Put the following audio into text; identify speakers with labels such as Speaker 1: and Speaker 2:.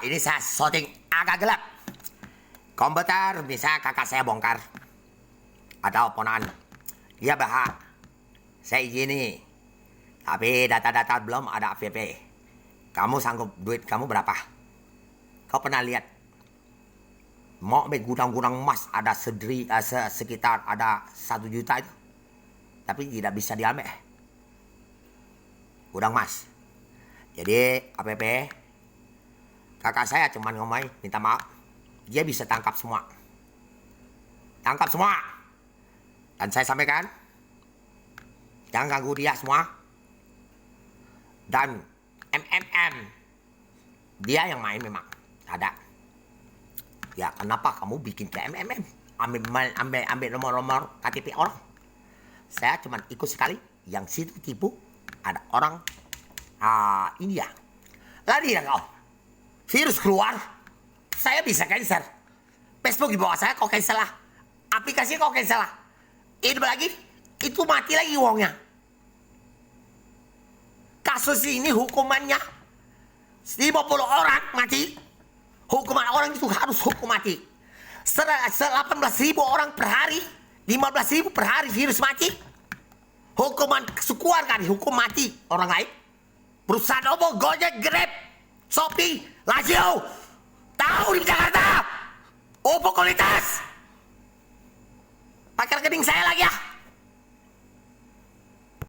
Speaker 1: Ini saya shooting agak gelap. Komputer bisa kakak saya bongkar. Atau ponakan. Dia berhak. Saya izini. Tapi data-data belum ada AVP. Kamu sanggup duit kamu berapa? Kau pernah lihat? Mau ambil gudang-gudang emas ada sekitar ada 1 juta itu. Tapi tidak bisa diambil. Gudang emas. Jadi AVP, kakak saya cuma ngomong minta maaf. Dia bisa tangkap semua. Tangkap semua. Dan saya sampaikan, jangan ganggu dia semua. Dan dia yang main memang ada. Ya kenapa kamu bikin ke ambil nomor-nomor KTP orang? Saya cuma ikut sekali. Yang situ tipu ada orang India. Lari ya kau. Virus keluar. Saya bisa cancel. Facebook di bawah saya kau cancel lah. Aplikasi kau cancel lah. Ini lagi, itu mati lagi uangnya. Kasus ini hukumannya 50 orang mati. Hukuman orang itu harus hukum mati. 18.000 orang per hari, 15.000 per hari virus mati. Hukuman sekeluarga dihukum mati orang lain. Perusahaan Ovo, Gojek, Grab, Shopee, Lazio, tahu di Jakarta. Ovo kualitas. Pakai rekening saya lagi ya.